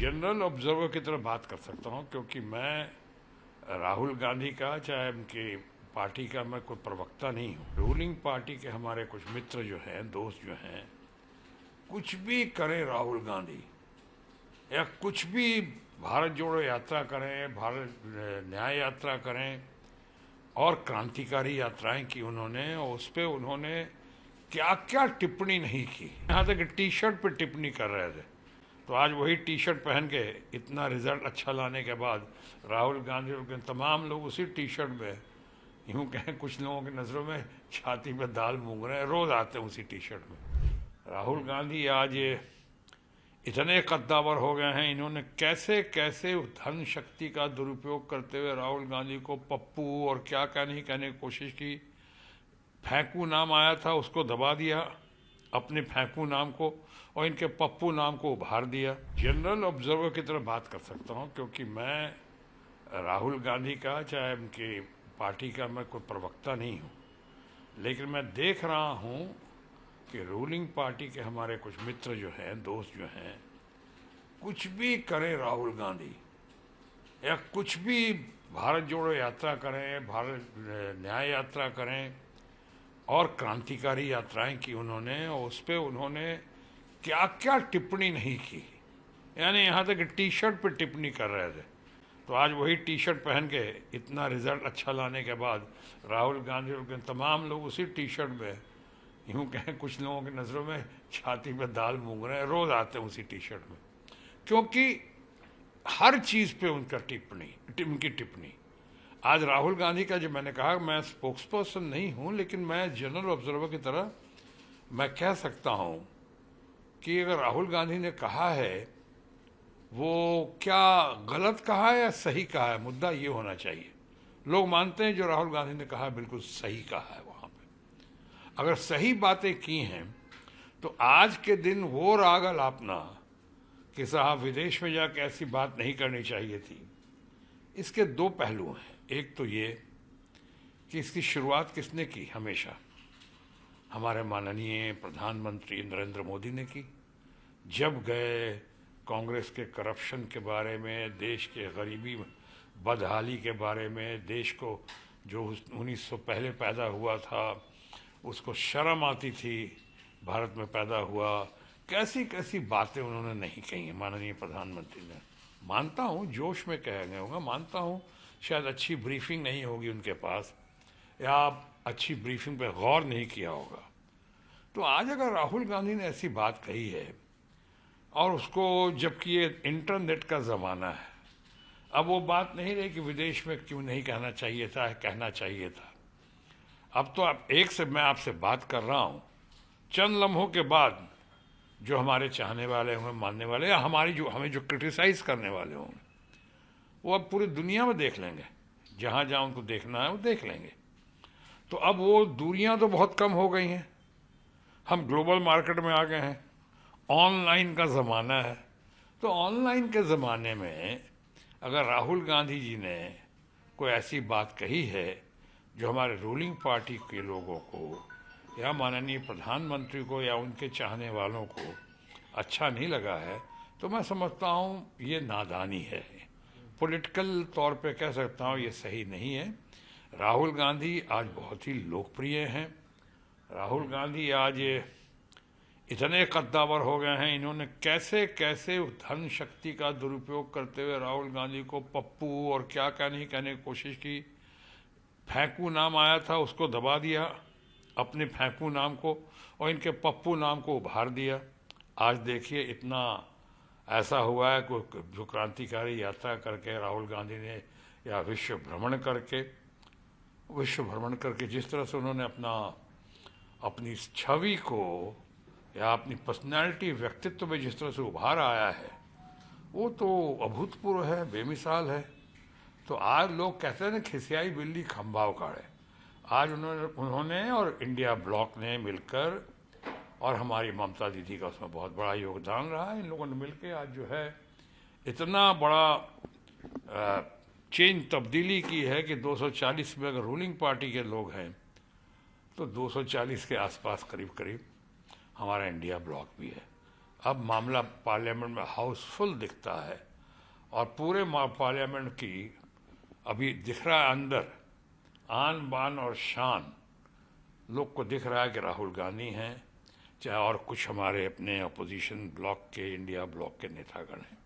General observer की तरह बात कर सकता हूँ, क्योंकि मैं राहुल गांधी का चाहे उनकी पार्टी का मैं कोई प्रवक्ता नहीं हूँ। रूलिंग पार्टी के हमारे कुछ मित्र जो हैं, दोस्त जो हैं, कुछ भी करें राहुल गांधी या कुछ भी भारत जोड़ो यात्रा करें, भारत न्याय यात्रा करें और क्रांतिकारी यात्राएं की उन्होंने, और उस पर उन्होंने क्या क्या टिप्पणी नहीं की। यहाँ तक टी शर्ट पे टिप्पणी कर रहे थे, तो आज वही टी शर्ट पहन के इतना रिजल्ट अच्छा लाने के बाद राहुल गांधी और तमाम लोग उसी टी शर्ट में, यूँ कहें कुछ लोगों की नज़रों में छाती पे दाल मूंग रहे हैं, रोज़ आते हैं उसी टी शर्ट में। राहुल गांधी आज इतने कद्दावर हो गए हैं, इन्होंने कैसे कैसे धन शक्ति का दुरुपयोग करते हुए राहुल गांधी को पप्पू और क्या क्या नहीं कहने की कोशिश की। फेंकू नाम आया था, उसको दबा दिया, अपने फेंकू नाम को, और इनके पप्पू नाम को उभार दिया। जनरल ऑब्जर्वर की तरह बात कर सकता हूँ, क्योंकि मैं राहुल गांधी का चाहे उनकी पार्टी का मैं कोई प्रवक्ता नहीं हूँ, लेकिन मैं देख रहा हूँ कि रूलिंग पार्टी के हमारे कुछ मित्र जो हैं, दोस्त जो हैं, कुछ भी करें राहुल गांधी या कुछ भी भारत जोड़ो यात्रा करें, भारत न्याय यात्रा करें और क्रांतिकारी यात्राएं की उन्होंने, और उस पर उन्होंने क्या क्या टिप्पणी नहीं की। यानी यहाँ तक टी शर्ट पे टिप्पणी कर रहे थे, तो आज वही टी शर्ट पहन के इतना रिजल्ट अच्छा लाने के बाद राहुल गांधी और तमाम लोग उसी टी शर्ट में, यूँ कहें कुछ लोगों की नज़रों में छाती पे दाल मूंग रहे हैं, रोज़ आते हैं उसी टी शर्ट में, क्योंकि हर चीज़ पे उनका उनकी टिप्पणी। आज राहुल गांधी का, जो मैंने कहा, मैं स्पोक्स पर्सन नहीं हूँ, लेकिन मैं जनरल ऑब्जर्वर की तरह मैं कह सकता हूँ कि अगर राहुल गांधी ने कहा है, वो क्या गलत कहा है या सही कहा है, मुद्दा ये होना चाहिए। लोग मानते हैं जो राहुल गांधी ने कहा बिल्कुल सही कहा है। वहाँ पे अगर सही बातें की हैं तो आज के दिन वो राग अलापना कि साहब विदेश में जाकर ऐसी बात नहीं करनी चाहिए थी, इसके दो पहलू हैं। एक तो ये कि इसकी शुरुआत किसने की, हमेशा हमारे माननीय प्रधानमंत्री नरेंद्र मोदी ने की। जब गए कांग्रेस के करप्शन के बारे में, देश के गरीबी बदहाली के बारे में, देश को जो 1900 पहले पैदा हुआ था उसको शर्म आती थी भारत में पैदा हुआ, कैसी कैसी बातें उन्होंने नहीं कही हैं माननीय प्रधानमंत्री ने। मानता हूँ जोश में कहा गया होगा, मानता हूँ शायद अच्छी ब्रीफिंग नहीं होगी उनके पास, या अच्छी ब्रीफिंग पर गौर नहीं किया होगा। तो आज अगर राहुल गांधी ने ऐसी बात कही है, और उसको, जबकि ये इंटरनेट का ज़माना है, अब वो बात नहीं रही कि विदेश में क्यों नहीं कहना चाहिए था, कहना चाहिए था। अब तो आप एक से मैं आपसे बात कर रहा हूँ, चंद लम्हों के बाद जो हमारे चाहने वाले होंगे, मानने वाले, या हमारी जो हमें जो क्रिटिसाइज़ करने वाले होंगे, वो अब पूरी दुनिया में देख लेंगे, जहाँ जहाँ उनको देखना है वो देख लेंगे। तो अब वो दूरियाँ तो बहुत कम हो गई हैं, हम ग्लोबल मार्केट में आ गए हैं, ऑनलाइन का ज़माना है। तो ऑनलाइन के ज़माने में अगर राहुल गांधी जी ने कोई ऐसी बात कही है जो हमारे रूलिंग पार्टी के लोगों को या माननीय प्रधानमंत्री को या उनके चाहने वालों को अच्छा नहीं लगा है, तो मैं समझता हूँ ये नादानी है। पॉलिटिकल तौर पे कह सकता हूँ ये सही नहीं है। राहुल गांधी आज बहुत ही लोकप्रिय हैं। राहुल गांधी आज इतने कद्दावर हो गए हैं, इन्होंने कैसे कैसे धन शक्ति का दुरुपयोग करते हुए राहुल गांधी को पप्पू और क्या क्या नहीं कहने की कोशिश की। फेंकू नाम आया था, उसको दबा दिया, अपने फेंकू नाम को, और इनके पप्पू नाम को उभार दिया। आज देखिए इतना ऐसा हुआ है कि जो क्रांतिकारी यात्रा करके राहुल गांधी ने, या विश्व भ्रमण करके जिस तरह से उन्होंने अपनी छवि को या अपनी पर्सनैलिटी, व्यक्तित्व में जिस तरह से उभार आया है, वो तो अभूतपूर्व है, बेमिसाल है। तो आज लोग कहते हैं ना, खिसियाई बिल्ली खंभा उखाड़े। आज उन्होंने और इंडिया ब्लॉक ने मिलकर, और हमारी ममता दीदी का उसमें बहुत बड़ा योगदान रहा है, इन लोगों ने मिलकर आज जो है इतना बड़ा चेंज, तब्दीली की है कि 240 में अगर रूलिंग पार्टी के लोग हैं तो 240 के आसपास करीब करीब हमारा इंडिया ब्लॉक भी है। अब मामला पार्लियामेंट में हाउसफुल दिखता है और पूरे पार्लियामेंट की अभी दिख रहा है अंदर आन बान और शान। लोग को दिख रहा है कि राहुल गांधी हैं, चाहे और कुछ हमारे अपने अपोजिशन ब्लॉक के, इंडिया ब्लॉक के नेतागण हैं।